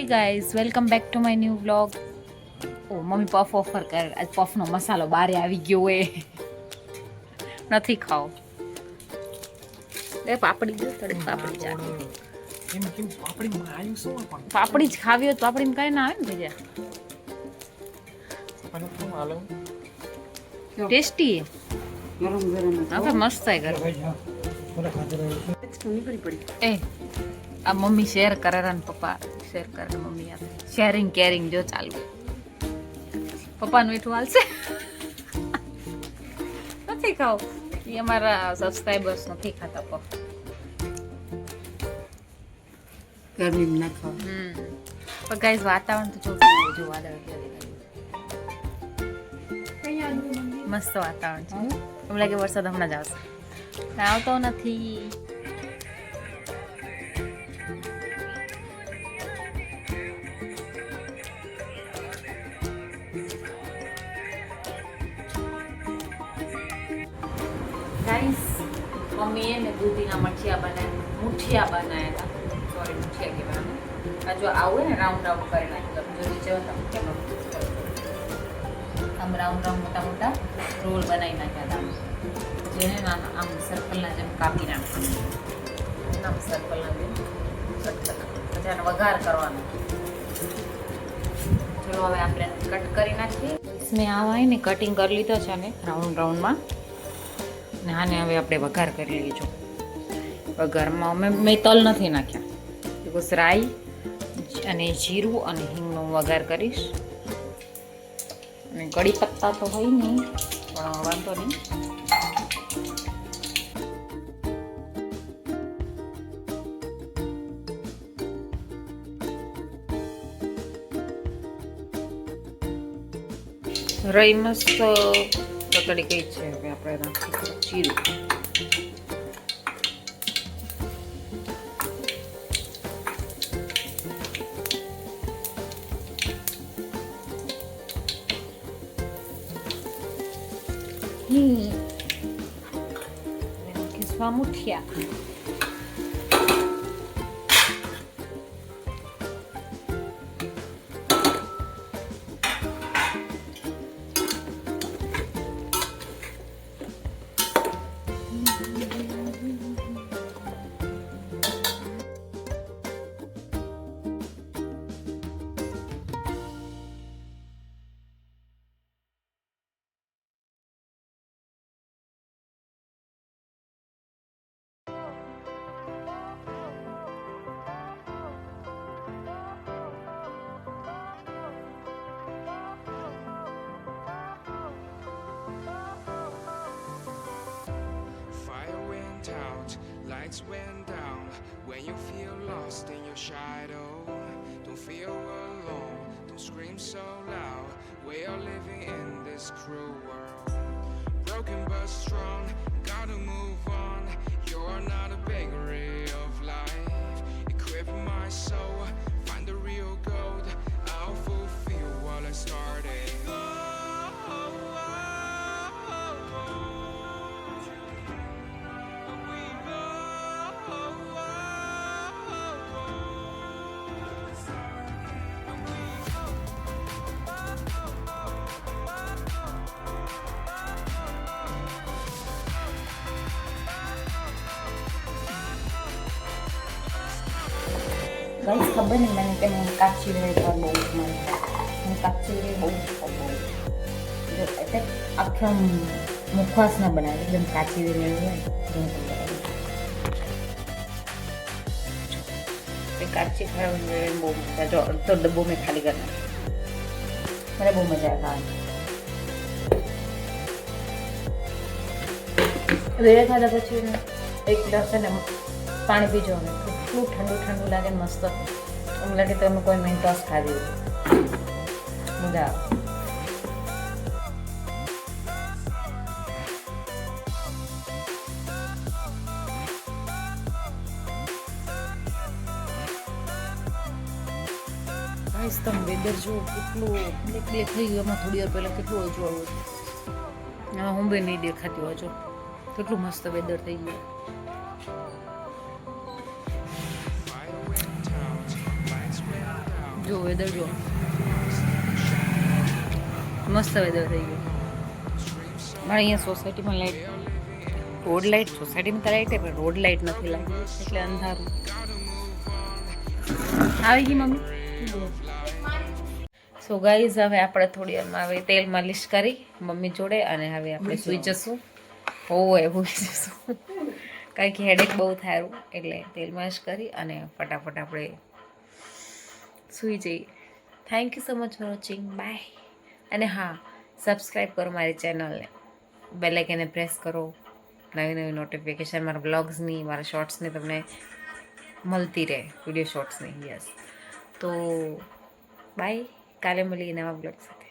હે guys welcome back to my new vlog. ઓ mummy puff offer કરે. આજ પફનો મસાલો બારે આવી ગયો હોય. નથી ખાઓ. એ પાપડી જો થોડી પાપડી ચાટ. કેમ પાપડી માં આવ્યું શું પણ પાપડી જ ખાવી હોય તો પાપડીમાં કાંઈ ના આવે ને ભજીયા. મને શું હાલો ટેસ્ટી ગરમ ગરમ હા મસ્ત થાય ઘર. નીકળી પડી. એ આ મમ્મી શેર કરે ને પપ્પા શેર કરે ને મમ્મી આપે. શેરિંગ કેરિંગ જો ચાલુ. પપ્પાનું એટલું હાલશે. નથી ખાવ એ અમારા સબસ્ક્રાઈબર્સ નથી ખાતા પપ્પા. ગરમી ના ખાવ. પણ ગાઈઝ વાતાવરણ તો જો વાદળ મસ્ત વાતાવરણ છે. એમ લાગે વરસાદ હમણાં જ આવશે. આવતો નથી. ગાઈસ મમ્મીએ ને દૂધીના મુઠિયા બનાવ્યા હતા. સોરી મુઠિયા કહેવાય. આ જો આવું ને રાઉન્ડ રાઉન્ડ કરી નાખ્યું. જો નીચે હતા આમ રાઉન્ડ રાઉન્ડ મોટા મોટા રોલ બનાવી નાખ્યા હતા. જેને આમ સર્કલના જેમ કાપી નાખ્યા. આમ સર્કલના જેમ કટ કરી પછી આનો વઘાર કરવાનો. ચલો હવે આપણે કટ કરી નાખીએ. મેં આવા ને કટિંગ કરી લીધો છે ને રાઉન્ડ રાઉન્ડમાં. ને આને હવે આપણે વઘાર કરી લઈશું. વઘારમાં મેં તલ નથી નાખ્યા. બસ રાઈ અને જીરું અને હિંગનો વઘાર કરીશ. અને કડી પત્તા તો હોય નહીં પણ વાંધો નહીં. રઈ મસ્ત તતડી ગઈ છે. હવે આપણે નાખીશું જીરું. નાખીશું muthiya. Lights went down when you feel lost in your shadow. Don't feel alone, don't scream so loud. We are living in this cruel world. Broken but strong, gotta move on. You're not a bakery of life. Equip my soul, find the real gold. I'll fulfill what I started. Guys ખબર નહીં મને કે હું કાચી વેળ પર બહુ જ મને હું કાચી વેળ બહુ જ ખાઉં. જો એટલે આખા મુખવાસ ના બનાવે એકદમ કાચી વેળ હોય ને કાચી ખાવાની વેળ બહુ મજા. જો અડધો ડબ્બો મેં ખાલી કરી નાખ્યો. મને બહુ મજા આવે ખાવાની. વેળે ખાધા પછી એક ગ્લાસ છે ને પાણી પીજો ને એટલું ઠંડુ ઠંડુ લાગે મસ્ત. એમ લાગે તમે કોઈ મેન્ટોસ ખાધી મજા આવે. ગાઈસ તમે વેધર જો કેટલું બ્લેક બ્લેક થઈ ગયું. એમાં થોડી વાર પહેલાં કેટલું અજવાળું હતું. એમાં હું બી નહીં દેખાતી હજુ. કેટલું મસ્ત વેધર થઈ ગયું. જો વેધર જો મસ્ત વેધર થઈ ગયું. મારે અહીંયા સોસાયટીમાં લાઈટ, રોડ લાઈટ, સોસાયટીમાં તો લાઈટ પણ રોડ લાઈટ નથી લાગી એટલે અંધારું. આવી ગઈ મમ્મી. સો ગાઈઝ હવે આપણે થોડી વારમાં હવે તેલ માલિશ કરી મમ્મી જોડે અને હવે આપણે સૂઈ જશું. એવું જશું કારણ કે હેડેક બહુ થાય એટલે તેલ માલિશ કરી અને ફટાફટ આપણે સૂઈ જઈએ. Thank you so much for watching. Bye. અને હા, સબસ્ક્રાઈબ કરો મારી ચેનલને, બેલ આઇકનને પ્રેસ કરો. નવી નવી નોટિફિકેશન મારા બ્લોગ્સની, મારા શોર્ટ્સની તમને મળતી રહે, વિડીયો શોર્ટ્સની. યસ. તો બાય, કાલે મળીએ નવા બ્લોગ સાથે.